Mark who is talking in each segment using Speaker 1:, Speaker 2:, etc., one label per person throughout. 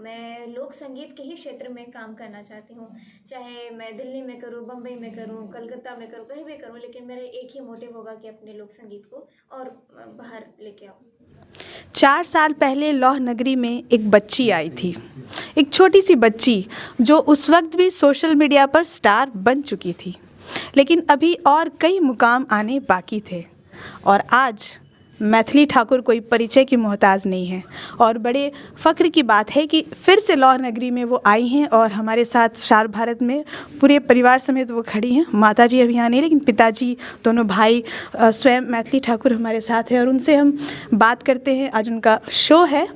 Speaker 1: मैं लोक संगीत के ही क्षेत्र में काम करना चाहती हूँ। चाहे मैं दिल्ली में करूँ, बम्बई में करूँ, कलकत्ता में करूँ, कहीं भी करूँ, लेकिन मेरा एक ही मोटिव होगा कि अपने लोक संगीत को और बाहर लेके आऊँ।
Speaker 2: 4 साल पहले लौह नगरी में एक बच्ची आई थी, एक छोटी सी बच्ची जो उस वक्त भी सोशल मीडिया पर स्टार बन चुकी थी, लेकिन अभी और कई मुकाम आने बाकी थे। और आज मैथिली ठाकुर कोई परिचय की मोहताज नहीं है और बड़े फ़ख्र की बात है कि फिर से लौह नगरी में वो आई हैं और हमारे साथ स्टार भारत में पूरे परिवार समेत वो खड़ी हैं। माताजी अभी यहाँ नहीं, लेकिन पिताजी, दोनों भाई, स्वयं मैथिली ठाकुर हमारे साथ हैं और उनसे हम बात करते हैं। आज उनका शो है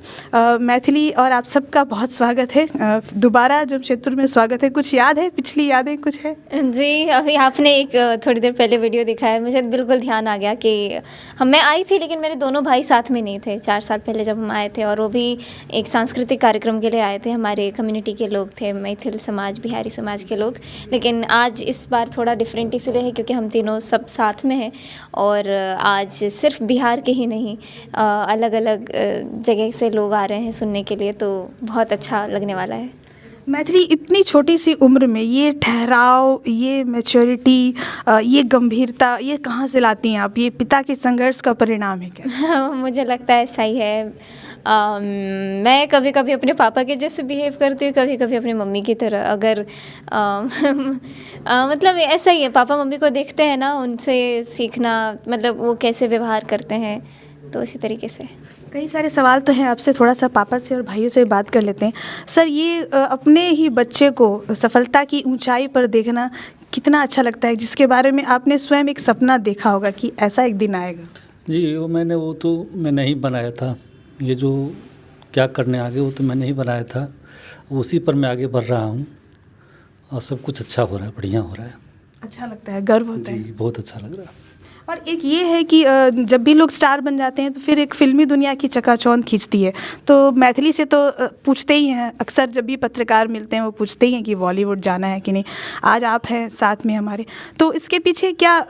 Speaker 2: मैथिली और आप सबका बहुत स्वागत है दोबारा जमशेदपुर में। स्वागत है। कुछ याद है, पिछली यादें कुछ है?
Speaker 1: जी, अभी आपने एक थोड़ी देर पहले वीडियो दिखाया है, मुझे बिल्कुल ध्यान आ गया कि मैं आई थी, लेकिन मेरे दोनों भाई साथ में नहीं थे 4 साल पहले जब हम आए थे, और वो भी एक सांस्कृतिक कार्यक्रम के लिए आए थे। हमारे कम्युनिटी के लोग थे, मैथिल समाज, बिहारी समाज के लोग। लेकिन आज इस बार थोड़ा डिफरेंट इसलिए है क्योंकि हम तीनों सब साथ में हैं और आज सिर्फ बिहार के ही नहीं, अलग अलग जगह से लोग आ रहे हैं सुनने के लिए, तो बहुत अच्छा लगने वाला है।
Speaker 2: मैथिली, इतनी छोटी सी उम्र में ये ठहराव, ये मैच्योरिटी, ये गंभीरता, ये कहाँ से लाती हैं आप? ये पिता के संघर्ष का परिणाम है क्या?
Speaker 1: मुझे लगता है ऐसा ही है। मैं कभी कभी अपने पापा के जैसे बिहेव करती हूँ, कभी कभी अपनी मम्मी की तरह। अगर मतलब ऐसा ही है, पापा मम्मी को देखते हैं ना, उनसे सीखना, मतलब वो कैसे व्यवहार करते हैं, तो इसी तरीके से।
Speaker 2: कई सारे सवाल तो हैं आपसे, थोड़ा सा पापा से और भाइयों से बात कर लेते हैं। सर, ये अपने ही बच्चे को सफलता की ऊंचाई पर देखना कितना अच्छा लगता है, जिसके बारे में आपने स्वयं एक सपना देखा होगा कि ऐसा एक दिन आएगा?
Speaker 3: जी, वो तो मैंने ही बनाया था। ये जो क्या करने आगे वो तो मैंने ही बनाया था, उसी पर मैं आगे बढ़ रहा हूँ और सब कुछ अच्छा हो रहा है, बढ़िया हो रहा है।
Speaker 2: अच्छा लगता है, गर्व होता है।
Speaker 3: जी, बहुत अच्छा लग रहा है।
Speaker 2: और एक ये है कि जब भी लोग स्टार बन जाते हैं तो फिर एक फिल्मी दुनिया की चकाचौंध खींचती है। तो मैथिली से तो पूछते ही हैं, अक्सर जब भी पत्रकार मिलते हैं वो पूछते ही हैं कि बॉलीवुड जाना है कि नहीं। आज आप हैं साथ में हमारे, तो इसके पीछे क्या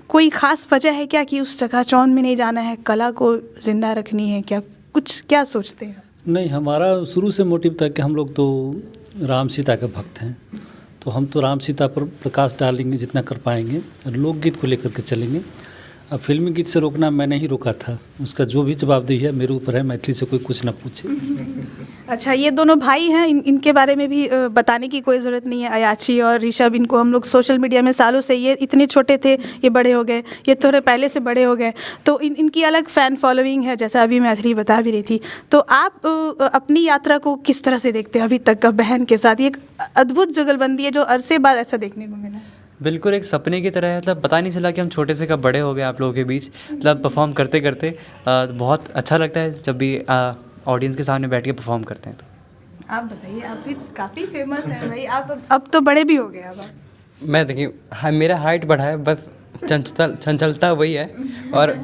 Speaker 2: कोई ख़ास वजह है क्या कि उस चकाचौंध में नहीं जाना है, कला को ज़िंदा रखनी है क्या? कुछ क्या सोचते हैं?
Speaker 3: नहीं, हमारा शुरू से मोटिव था कि हम लोग तो राम सीता के भक्त हैं, तो हम तो राम सीता पर प्रकाश डालेंगे जितना कर पाएंगे, और लोकगीत को लेकर के चलेंगे। अब फिल्मी गीत से रोकना मैंने ही रोका था, उसका जो भी जवाबदेही है मेरे ऊपर है। मैथिली से कोई कुछ ना पूछे।
Speaker 2: अच्छा, ये दोनों भाई हैं, इनके बारे में भी बताने की कोई ज़रूरत नहीं है। अयाची और ऋषभ, इनको हम लोग सोशल मीडिया में सालों से, ये इतने छोटे थे, ये बड़े हो गए, ये थोड़े पहले से बड़े हो गए, तो इनकी अलग फ़ैन फॉलोइंग है, जैसा अभी मैथिली बता भी रही थी। तो आप अपनी यात्रा को किस तरह से देखते हैं अभी तक का बहन के साथ? ये एक अद्भुत जुगलबंदी है जो अरसे बाद ऐसा देखने को मिला।
Speaker 4: बिल्कुल एक सपने की तरह है। मतलब पता नहीं चला कि हम छोटे से कब बड़े हो गए आप लोगों के बीच। मतलब परफॉर्म करते करते बहुत अच्छा लगता है जब भी ऑडियंस के सामने बैठ के परफॉर्म करते हैं। तो
Speaker 2: आप बताइए, आप भी काफ़ी फेमस हैं भाई, आप अब तो बड़े भी हो गए। अब
Speaker 5: मैं देखिए, मेरा हाइट बढ़ा है, बस चंचलता वही है, और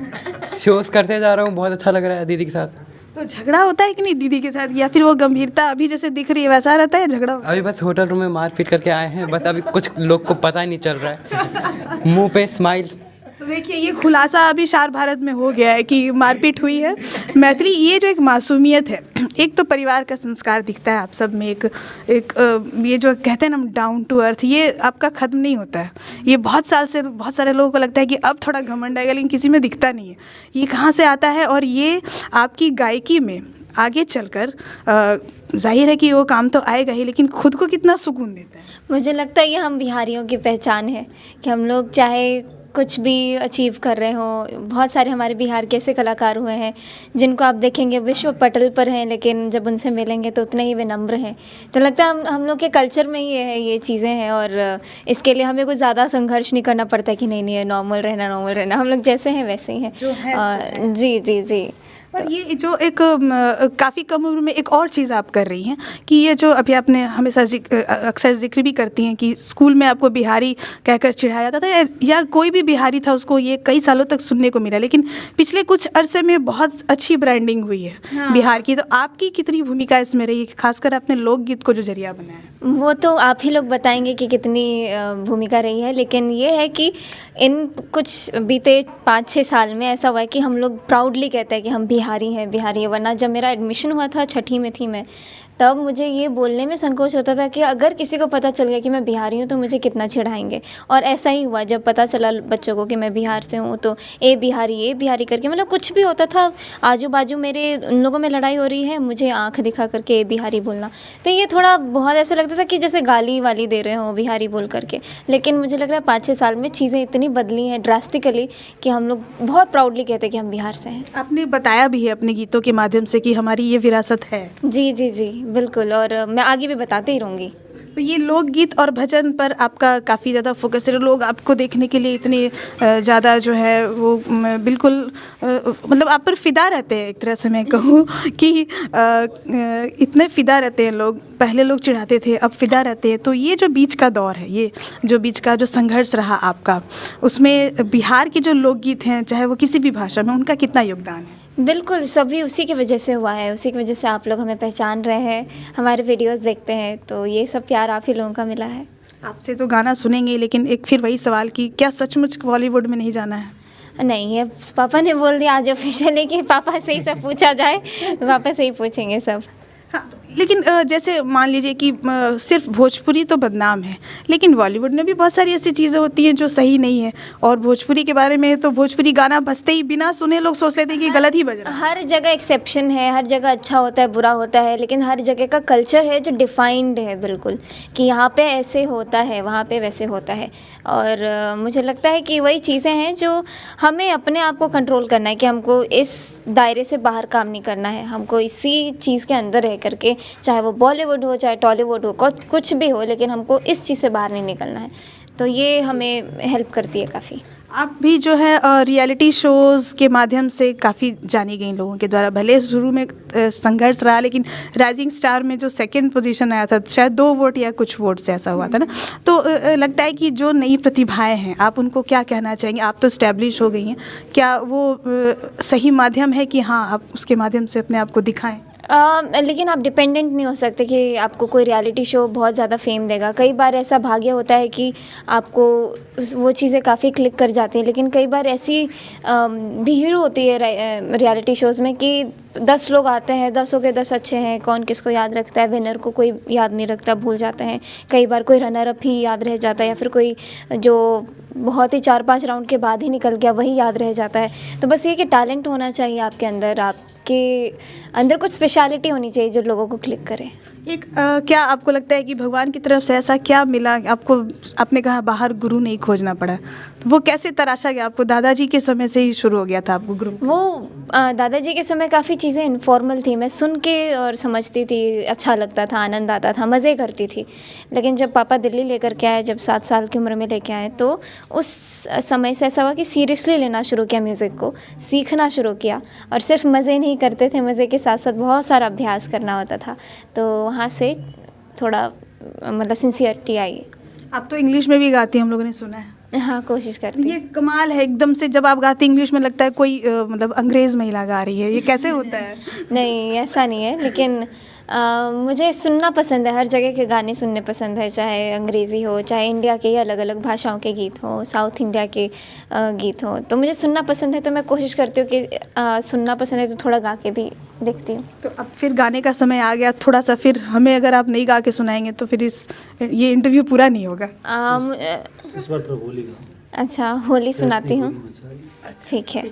Speaker 5: शोज़ करते जा रहा हूँ। बहुत अच्छा लग रहा है दीदी के साथ।
Speaker 2: तो झगड़ा होता है कि नहीं दीदी के साथ, या फिर वो गंभीरता अभी जैसे दिख रही है वैसा रहता है झगड़ा?
Speaker 5: अभी बस होटल रूम में मारपीट करके आए हैं, बस अभी कुछ लोग को पता ही नहीं चल रहा है। मुंह पे स्माइल।
Speaker 2: तो देखिए, ये खुलासा अभी स्टार भारत में हो गया है कि मारपीट हुई है। मैथिली, ये जो एक मासूमियत है, एक तो परिवार का संस्कार दिखता है आप सब में, एक ये जो कहते हैं ना डाउन टू अर्थ, ये आपका ख़त्म नहीं होता है। ये बहुत साल से बहुत सारे लोगों को लगता है कि अब थोड़ा घमंड आएगा, लेकिन किसी में दिखता नहीं है। ये कहाँ से आता है? और ये आपकी गायकी में आगे चलकर जाहिर है कि वो काम तो आएगा ही, लेकिन खुद को कितना सुकून देता है?
Speaker 1: मुझे लगता है ये हम बिहारियों की पहचान है कि हम लोग चाहे कुछ भी अचीव कर रहे हों। बहुत सारे हमारे बिहार के ऐसे कलाकार हुए हैं जिनको आप देखेंगे विश्व पटल पर हैं, लेकिन जब उनसे मिलेंगे तो उतने ही विनम्र हैं। तो लगता है हम लोग के कल्चर में ही ये चीज़ें हैं, और इसके लिए हमें कुछ ज़्यादा संघर्ष नहीं करना पड़ता कि नहीं नॉर्मल रहना, हम लोग जैसे हैं वैसे ही हैं। जी जी जी।
Speaker 2: और ये जो एक काफ़ी कम उम्र में एक और चीज़ आप कर रही हैं कि ये जो अभी आपने हमेशा अक्सर जिक्र भी करती हैं कि स्कूल में आपको बिहारी कहकर चिढ़ाया जाता था, या कोई भी बिहारी था उसको ये कई सालों तक सुनने को मिला, लेकिन पिछले कुछ अरसे में बहुत अच्छी ब्रांडिंग हुई है बिहार की। तो आपकी कितनी भूमिका इसमें रही, खासकर आपने लोकगीत को जो जरिया बनाया है?
Speaker 1: वो तो आप ही लोग बताएंगे कि कितनी भूमिका रही है, लेकिन ये है कि इन कुछ बीते 5-6 साल में ऐसा हुआ है कि हम लोग प्राउडली कहते हैं कि हम बिहारी है बिहारी है, वरना जब मेरा एडमिशन हुआ था 6ठी में थी मैं, तब मुझे ये बोलने में संकोच होता था कि अगर किसी को पता चल गया कि मैं बिहारी हूँ तो मुझे कितना चिढ़ाएंगे। और ऐसा ही हुआ, जब पता चला बच्चों को कि मैं बिहार से हूँ तो ए बिहारी करके, मतलब कुछ भी होता था, आजू बाजू मेरे उन लोगों में लड़ाई हो रही है, मुझे आँख दिखा करके ए बिहारी बोलना, तो ये थोड़ा बहुत ऐसा लगता था कि जैसे गाली वाली दे रहे हों बिहारी बोल करके। लेकिन मुझे लग रहा है 5-6 साल में चीज़ें इतनी बदली हैं ड्रास्टिकली कि हम लोग बहुत प्राउडली कहते हैं कि हम बिहार से हैं।
Speaker 2: आपने बताया भी है अपने गीतों के माध्यम से कि हमारी ये विरासत है।
Speaker 1: जी जी जी बिल्कुल, और मैं आगे भी बताते ही रहूँगी।
Speaker 2: तो ये लोकगीत और भजन पर आपका काफ़ी ज़्यादा फोकस है, लोग आपको देखने के लिए इतने ज़्यादा जो है वो बिल्कुल मतलब आप पर फिदा रहते हैं, एक तरह से मैं कहूँ कि इतने फिदा रहते हैं लोग। पहले लोग चिढ़ाते थे, अब फिदा रहते हैं। तो ये जो बीच का दौर है, ये जो बीच का जो संघर्ष रहा आपका, उसमें बिहार के जो लोकगीत हैं चाहे वो किसी भी भाषा में, उनका कितना योगदान है?
Speaker 1: बिल्कुल, सभी उसी की वजह से हुआ है, उसी की वजह से आप लोग हमें पहचान रहे हैं, हमारे वीडियोस देखते हैं, तो ये सब प्यार आप ही लोगों का मिला है।
Speaker 2: आपसे तो गाना सुनेंगे, लेकिन एक फिर वही सवाल कि क्या सचमुच बॉलीवुड में नहीं जाना है?
Speaker 1: नहीं, ये पापा ने बोल दिया आज ऑफिशियली कि पापा से ही सब पूछा जाए, पापा से ही पूछेंगे सब।
Speaker 2: हाँ, लेकिन जैसे मान लीजिए कि सिर्फ भोजपुरी तो बदनाम है, लेकिन बॉलीवुड में भी बहुत सारी ऐसी चीज़ें होती हैं जो सही नहीं है। और भोजपुरी के बारे में तो भोजपुरी गाना बजते ही बिना सुने लोग सोच लेते हैं कि गलत ही बज रहा है।
Speaker 1: हर जगह एक्सेप्शन है, हर जगह अच्छा होता है बुरा होता है, लेकिन हर जगह का कल्चर है जो डिफाइंड है बिल्कुल, कि यहाँ पे ऐसे होता है, वहाँ पे वैसे होता है। और मुझे लगता है कि वही चीज़ें हैं जो हमें अपने आप को कंट्रोल करना है, कि हमको इस दायरे से बाहर काम नहीं करना है, हमको इसी चीज़ के अंदर रह करके, चाहे वो बॉलीवुड हो चाहे टॉलीवुड हो, कुछ भी हो, लेकिन हमको इस चीज़ से बाहर नहीं निकलना है। तो ये हमें हेल्प करती है काफ़ी।
Speaker 2: आप भी जो है रियलिटी शोज़ के माध्यम से काफ़ी जानी गई लोगों के द्वारा। भले शुरू में संघर्ष रहा, लेकिन राइजिंग स्टार में जो सेकंड पोजीशन आया था, शायद 2 वोट या कुछ वोट से ऐसा हुआ था ना। तो लगता है कि जो नई प्रतिभाएं हैं, आप उनको क्या कहना चाहेंगे? आप तो इस्टेब्लिश हो गई हैं, क्या वो सही माध्यम है कि हाँ आप उसके माध्यम से अपने आप को दिखाएं?
Speaker 1: लेकिन आप डिपेंडेंट नहीं हो सकते कि आपको कोई रियलिटी शो बहुत ज़्यादा फेम देगा। कई बार ऐसा भाग्य होता है कि आपको वो चीज़ें काफ़ी क्लिक कर जाती हैं, लेकिन कई बार ऐसी भीड़ होती है रियलिटी शोज़ में कि 10 लोग आते हैं, 10 के 10 अच्छे हैं, कौन किसको याद रखता है, विनर को कोई याद नहीं रखता, भूल जाते हैं। कई बार कोई रनर अप ही याद रह जाता है, या फिर कोई जो बहुत ही 4-5 राउंड के बाद ही निकल गया वही याद रह जाता है। तो बस ये कि टैलेंट होना चाहिए आपके अंदर, आपके अंदर कुछ स्पेशलिटी होनी चाहिए जो लोगों को क्लिक करे।
Speaker 2: एक क्या आपको लगता है कि भगवान की तरफ से ऐसा क्या मिला आपको? आपने कहा बाहर गुरु नहीं खोजना पड़ा, तो वो कैसे तराशा गया आपको? दादाजी के समय से ही शुरू हो गया था आपको गुरु?
Speaker 1: वो दादाजी के समय काफ़ी चीज़ें इनफॉर्मल थी, मैं सुन के और समझती थी, अच्छा लगता था, आनंद आता था, मज़े करती थी। लेकिन जब पापा दिल्ली लेकर के आए, जब 7 साल की उम्र में लेके आए, तो उस समय से ऐसा हुआ कि सीरियसली लेना शुरू किया, म्यूज़िक को सीखना शुरू किया। और सिर्फ मज़े नहीं करते थे, मज़े के साथ साथ बहुत सारा अभ्यास करना होता था। तो वहाँ से थोड़ा मतलब सिंसियरिटी आई।
Speaker 2: आप तो इंग्लिश में भी गाती हैं, हम लोगों ने सुना है।
Speaker 1: हाँ, कोशिश करती
Speaker 2: ये कमाल है, एकदम से जब आप गाती इंग्लिश में लगता है कोई मतलब अंग्रेज़ महिला गा रही है। ये कैसे होता है?
Speaker 1: नहीं, ऐसा नहीं है, लेकिन मुझे सुनना पसंद है, हर जगह के गाने सुनने पसंद है, चाहे अंग्रेज़ी हो, चाहे इंडिया के अलग अलग भाषाओं के गीत हो, साउथ इंडिया के गीत हो, तो मुझे सुनना पसंद है। तो मैं कोशिश करती हूँ कि सुनना पसंद है तो थोड़ा गा के भी देखती हूँ।
Speaker 2: तो अब फिर गाने का समय आ गया, थोड़ा सा फिर हमें अगर आप नहीं गा के सुनाएंगे तो फिर ये इंटरव्यू पूरा नहीं होगा।
Speaker 3: इस बार तो होली का।
Speaker 1: अच्छा, होली सुनाती हूँ, ठीक है।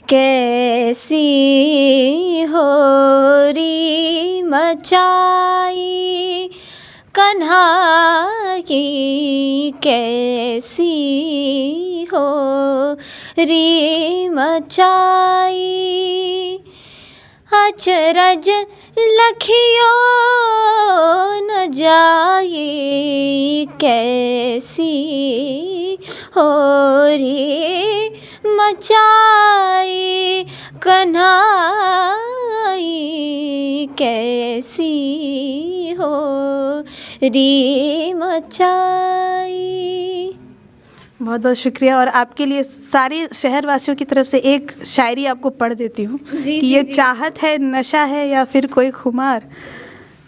Speaker 1: कैसी होरी मचाई कन्हा की, कैसी हो री मचाई, अचरज लखियो न जाई, कैसी हो री मचाई कन्हाई, कैसी हो री मचाई।
Speaker 2: बहुत बहुत शुक्रिया। और आपके लिए सारे शहरवासियों की तरफ से एक शायरी आपको पढ़ देती हूँ कि ये चाहत है नशा है या फिर कोई खुमार,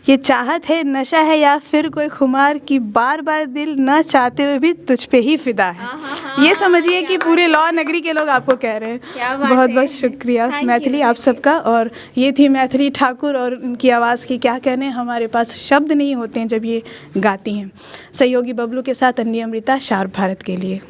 Speaker 2: ये चाहत है नशा है या फिर कोई खुमार की बार बार दिल न चाहते हुए भी तुझ पे ही फिदा है। ये समझिए कि पूरे लॉ नगरी के लोग आपको कह रहे हैं। बहुत बहुत शुक्रिया मैथिली आप सबका। और ये थी मैथिली ठाकुर और उनकी आवाज़ की क्या कहने, हमारे पास शब्द नहीं होते हैं जब ये गाती हैं। सहयोगी बबलू के साथ अन्य अमृता, शार्प भारत के लिए।